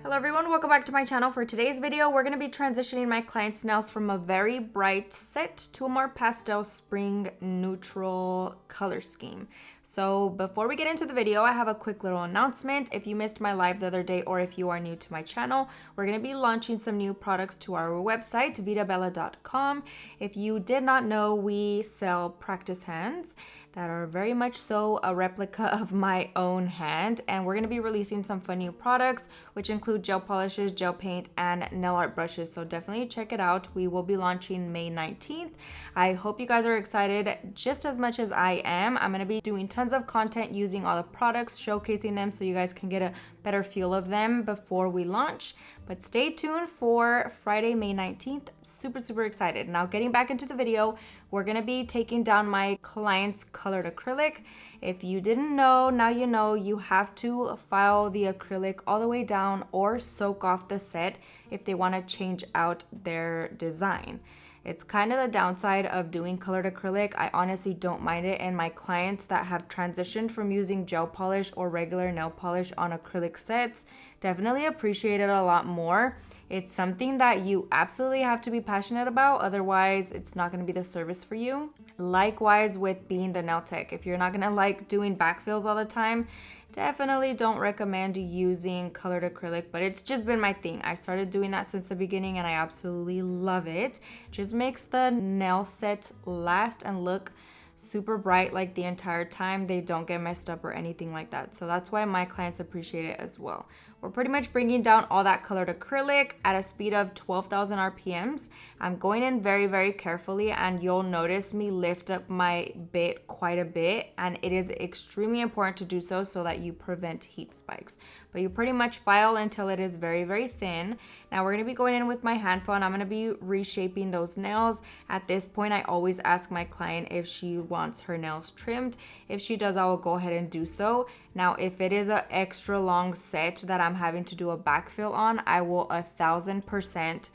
Hello everyone, welcome back to my channel. For today's video, we're going to be transitioning my client's nails from a very bright set to a more pastel spring neutral color scheme. So before we get into the video, I have a quick little announcement. If you missed my live the other day or if you are new to my channel, we're going to be launching some new products to our website, VeedaBella.com. If you did not know, we sell practice hands that are very much so a replica of my own hand, and we're going to be releasing some fun new products which include gel polishes, gel paint, and nail art brushes. So definitely check it out. We will be launching May 19th. I hope you guys are excited just as much as I am. I'm going to be doing tons of content using all the products, showcasing them so you guys can get a better feel of them before we launch. But stay tuned for Friday, May 19th. Super excited. Now getting back into the video, we're going to be taking down my client's colored acrylic. If you didn't know, now you know. You have to file the acrylic all the way down or soak off the set if they want to change out their design. It's kind of the downside of doing colored acrylic. I honestly don't mind it, and my clients that have transitioned from using gel polish or regular nail polish on acrylic sets definitely appreciate it a lot more. It's something that you absolutely have to be passionate about, otherwise it's not going to be the service for you. Likewise with being the nail tech, if you're not going to like doing backfills all the time, definitely don't recommend using colored acrylic, but it's just been my thing. I started doing that since the beginning and I absolutely love it. Just makes the nail set last and look super bright like the entire time. They don't get messed up or anything like that. So that's why my clients appreciate it as well. We're pretty much bringing down all that colored acrylic at a speed of 12,000 RPMs. I'm going in very carefully, and you'll notice me lift up my bit quite a bit, and it is extremely important to do so that you prevent heat spikes. But you pretty much file until it is very thin. Now we're going to be going in with my hand file, and I'm going to be reshaping those nails. At this point, I always ask my client if she wants her nails trimmed. If she does, I will go ahead and do so. Now if it is an extra long set that I'm having to do a backfill on, I will 1000%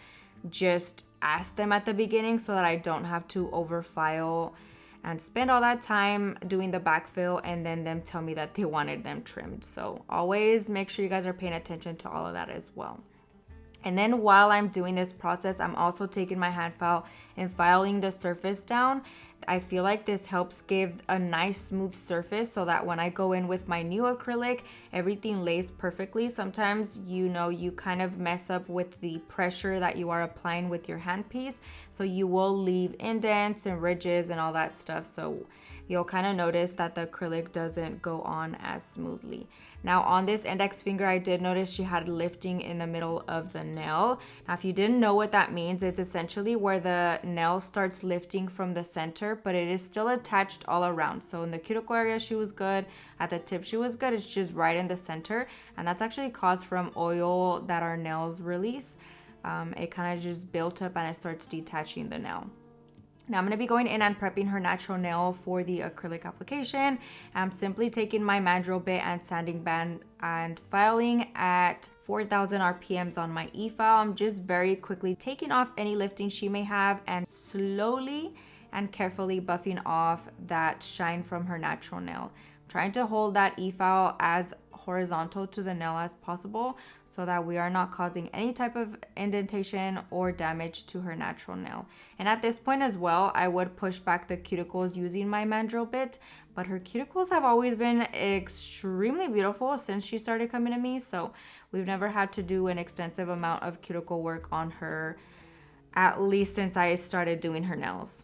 just ask them at the beginning so that I don't have to overfile and spend all that time doing the backfill and then them tell me that they wanted them trimmed. So always make sure you guys are paying attention to all of that as well. And then while I'm doing this process, I'm also taking my hand file and filing the surface down. I feel like this helps give a nice smooth surface so that when I go in with my new acrylic, everything lays perfectly. Sometimes, you know, you kind of mess up with the pressure that you are applying with your handpiece. So you will leave indents and ridges and all that stuff. So you'll kind of notice that the acrylic doesn't go on as smoothly. Now on this index finger, I did notice she had lifting in the middle of the nail. Now if you didn't know what that means, it's essentially where the nail starts lifting from the center, but it is still attached all around. So in the cuticle area, she was good. At the tip, she was good. It's just right in the center. And that's actually caused from oil that our nails release. It kind of just built up and it starts detaching the nail. Now I'm going to be going in and prepping her natural nail for the acrylic application. I'm simply taking my Mandrel bit and sanding band and filing at 4,000 RPMs on my E-file. I'm just very quickly taking off any lifting she may have and slowly and carefully buffing off that shine from her natural nail. I'm trying to hold that E-file as horizontal to the nail as possible so that we are not causing any type of indentation or damage to her natural nail. And at this point as well, I would push back the cuticles using my Mandrel bit, but her cuticles have always been extremely beautiful since she started coming to me, so we've never had to do an extensive amount of cuticle work on her, at least since I started doing her nails.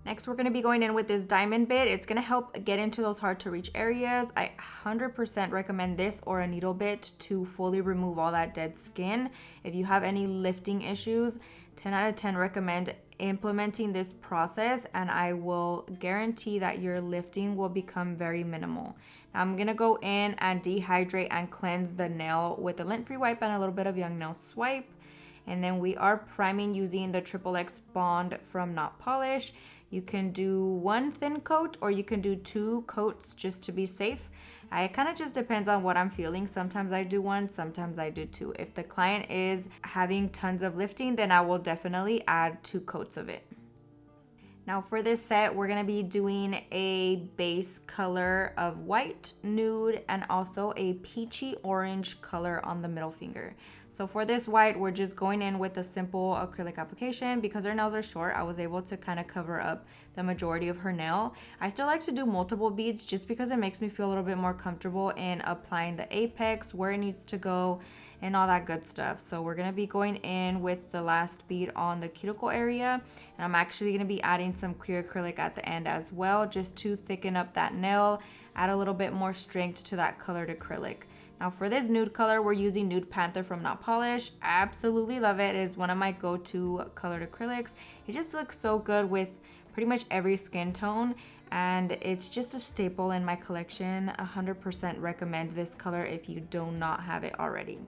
Next, we're going to be going in with this diamond bit. It's going to help get into those hard to reach areas. I 100% recommend this or a needle bit to fully remove all that dead skin. If you have any lifting issues, 10 out of 10 recommend implementing this process, and I will guarantee that your lifting will become very minimal. Now I'm going to go in and dehydrate and cleanse the nail with a lint-free wipe and a little bit of Young Nail Swipe. And then we are priming using the XXX Bond from Not Polish. You can do one thin coat or you can do 2 coats just to be safe. It kind of just depends on what I'm feeling. Sometimes I do one, sometimes I do two. If the client is having tons of lifting, then I will definitely add 2 coats of it. Now for this set, we're gonna be doing a base color of white, nude, and also a peachy orange color on the middle finger. So for this white, we're just going in with a simple acrylic application. Because her nails are short, I was able to kind of cover up the majority of her nail. I still like to do multiple beads just because it makes me feel a little bit more comfortable in applying the apex, where it needs to go, and all that good stuff. So we're gonna be going in with the last bead on the cuticle area, and I'm actually gonna be adding some clear acrylic at the end as well, just to thicken up that nail, add a little bit more strength to that colored acrylic. Now for this nude color, we're using Nude Panther from Not Polish. Absolutely love it. It is one of my go-to colored acrylics. It just looks so good with pretty much every skin tone, and it's just a staple in my collection. 100% recommend this color if you do not have it already.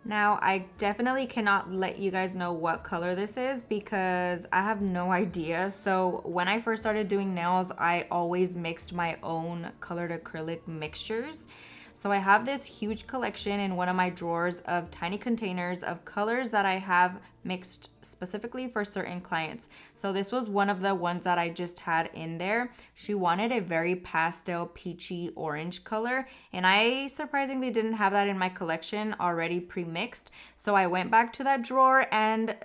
Now, I definitely cannot let you guys know what color this is because I have no idea. So when I first started doing nails, I always mixed my own colored acrylic mixtures. So I have this huge collection in one of my drawers of tiny containers of colors that I have mixed specifically for certain clients. So this was one of the ones that I just had in there. She wanted a very pastel peachy orange color, and I surprisingly didn't have that in my collection already pre-mixed. So I went back to that drawer, and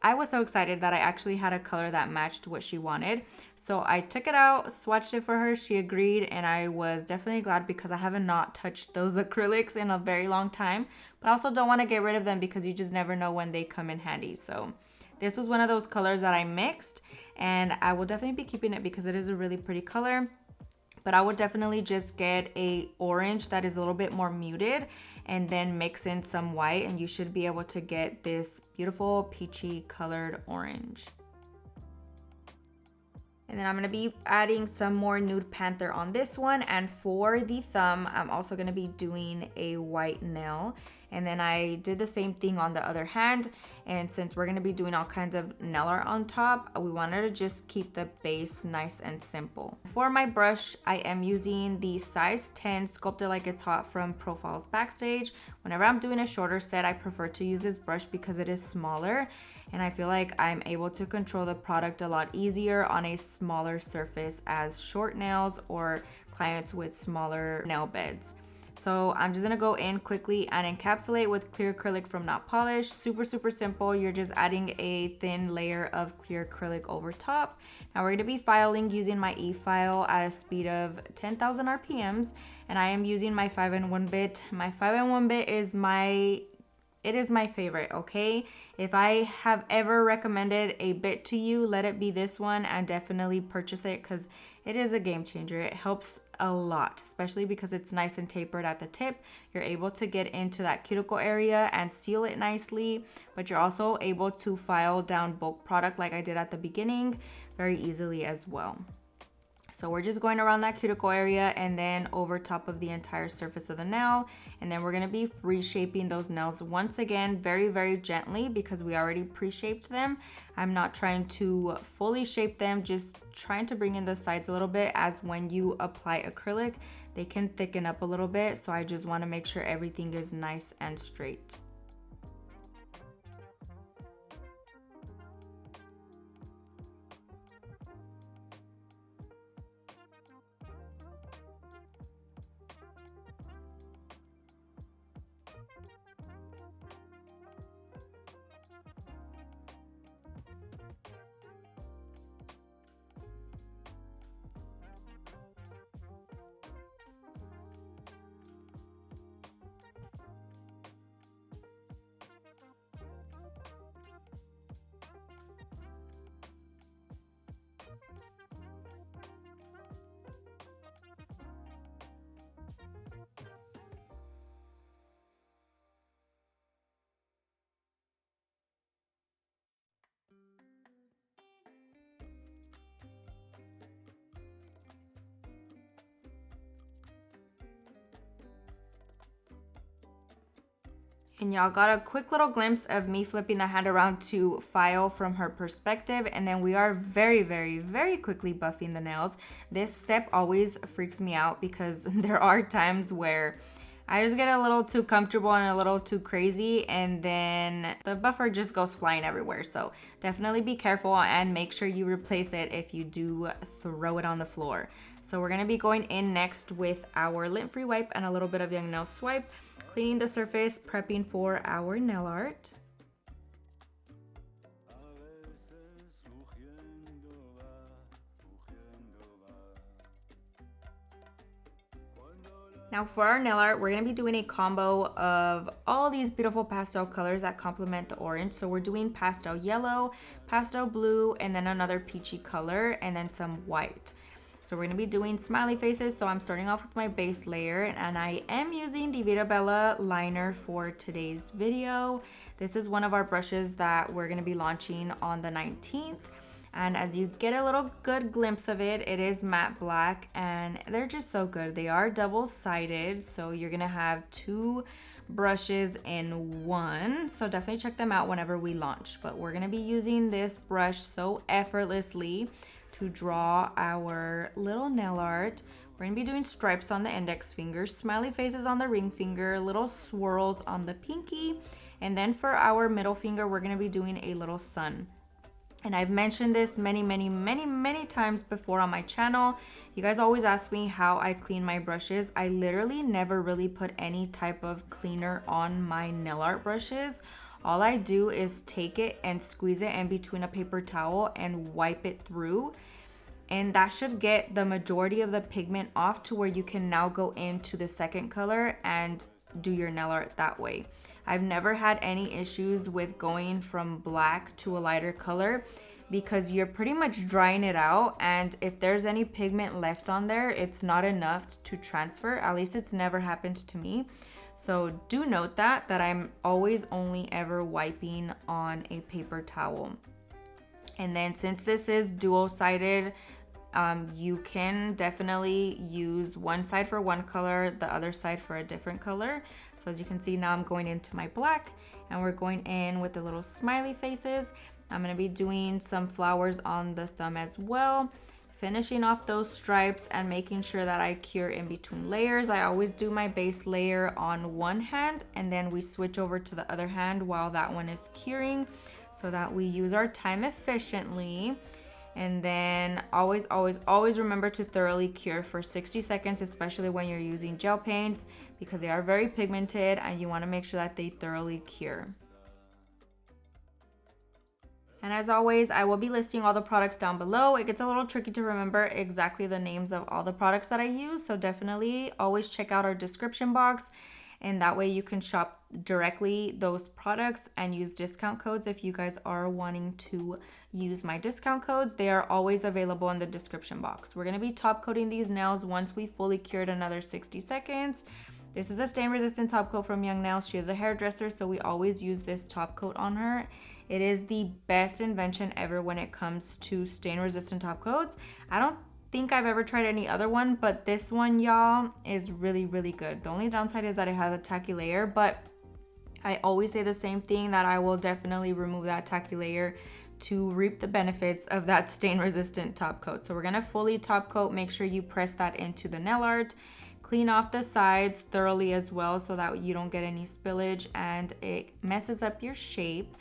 I was so excited that I actually had a color that matched what she wanted. So I took it out, swatched it for her, she agreed, and I was definitely glad because I haven't not touched those acrylics in a very long time. But I also don't want to get rid of them because you just never know when they come in handy. So this was one of those colors that I mixed, and I will definitely be keeping it because it is a really pretty color. But I would definitely just get a orange that is a little bit more muted and then mix in some white, and you should be able to get this beautiful peachy colored orange. And then I'm gonna be adding some more Nude Panther on this one. And for the thumb, I'm also gonna be doing a white nail. And then I did the same thing on the other hand. And since we're gonna be doing all kinds of nail art on top, we wanted to just keep the base nice and simple. For my brush, I am using the size 10 Sculpt It Like It's Hot from Profiles Backstage. Whenever I'm doing a shorter set, I prefer to use this brush because it is smaller. And I feel like I'm able to control the product a lot easier on a smaller surface as short nails or clients with smaller nail beds. So I'm just gonna go in quickly and encapsulate with clear acrylic from Not Polish. Super, super simple. You're just adding a thin layer of clear acrylic over top. Now we're gonna be filing using my Efile at a speed of 10,000 RPMs, and I am using my 5-in-1 bit. My 5-in-1 bit is my favorite, okay? If I have ever recommended a bit to you, let it be this one, and definitely purchase it because it is a game changer. It helps a lot, especially because it's nice and tapered at the tip. You're able to get into that cuticle area and seal it nicely, but you're also able to file down bulk product like I did at the beginning very easily as well. So we're just going around that cuticle area and then over top of the entire surface of the nail. And then we're gonna be reshaping those nails once again, very, very gently because we already pre-shaped them. I'm not trying to fully shape them, just trying to bring in the sides a little bit, as when you apply acrylic, they can thicken up a little bit. So I just wanna make sure everything is nice and straight. And y'all got a quick little glimpse of me flipping the hand around to file from her perspective. And then we are very, very, very quickly buffing the nails. This step always freaks me out because there are times where I just get a little too comfortable and a little too crazy, and then the buffer just goes flying everywhere. So definitely be careful and make sure you replace it if you do throw it on the floor. So we're gonna be going in next with our lint-free wipe and a little bit of Young Nail Swipe, cleaning the surface, prepping for our nail art. Now for our nail art, we're going to be doing a combo of all these beautiful pastel colors that complement the orange. So we're doing pastel yellow, pastel blue, and then another peachy color, and then some white. So we're going to be doing smiley faces. So I'm starting off with my base layer, and I am using the Veeda Bella liner for today's video. This is one of our brushes that we're going to be launching on the 19th. And as you get a little good glimpse of it, it is matte black and they're just so good. They are double-sided, so you're gonna have 2 brushes in one. So definitely check them out whenever we launch. But we're gonna be using this brush so effortlessly to draw our little nail art. We're gonna be doing stripes on the index finger, smiley faces on the ring finger, little swirls on the pinky, and then for our middle finger, we're gonna be doing a little sun. And I've mentioned this many times before on my channel. You guys always ask me how I clean my brushes. I literally never really put any type of cleaner on my nail art brushes. All I do is take it and squeeze it in between a paper towel and wipe it through. And that should get the majority of the pigment off to where you can now go into the second color and do your nail art that way. I've never had any issues with going from black to a lighter color because you're pretty much drying it out, and if there's any pigment left on there, it's not enough to transfer. At least it's never happened to me. So do note that I'm always only ever wiping on a paper towel. And then since this is dual-sided, you can definitely use one side for one color, the other side for a different color. So as you can see, now I'm going into my black and we're going in with the little smiley faces. I'm going to be doing some flowers on the thumb as well, finishing off those stripes and making sure that I cure in between layers. I always do my base layer on one hand and then we switch over to the other hand while that one is curing so that we use our time efficiently. And then always remember to thoroughly cure for 60 seconds, especially when you're using gel paints because they are very pigmented and you want to make sure that they thoroughly cure. And as always, I will be listing all the products down below. It gets a little tricky to remember exactly the names of all the products that I use, so definitely always check out our description box. And that way you can shop directly those products and use discount codes if you guys are wanting to use my discount codes. They are always available in the description box. We're going to be top coating these nails once we fully cured another 60 seconds. This is a stain resistant top coat from Young Nails. She is a hairdresser, so we always use this top coat on her. It is the best invention ever when it comes to stain resistant top coats. I don't think I've ever tried any other one, but this one, y'all, is really good. The only downside is that it has a tacky layer, but I always say the same thing, that I will definitely remove that tacky layer to reap the benefits of that stain resistant top coat. So we're gonna fully top coat. Make sure you press that into the nail art, clean off the sides thoroughly as well so that you don't get any spillage and it messes up your shape.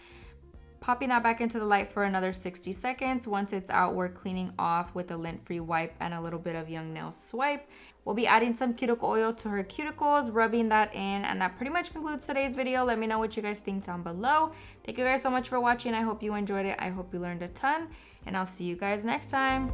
Popping that back into the light for another 60 seconds. Once it's out, we're cleaning off with a lint-free wipe and a little bit of Young Nail Swipe. We'll be adding some cuticle oil to her cuticles, rubbing that in, and that pretty much concludes today's video. Let me know what you guys think down below. Thank you guys so much for watching. I hope you enjoyed it. I hope you learned a ton, and I'll see you guys next time.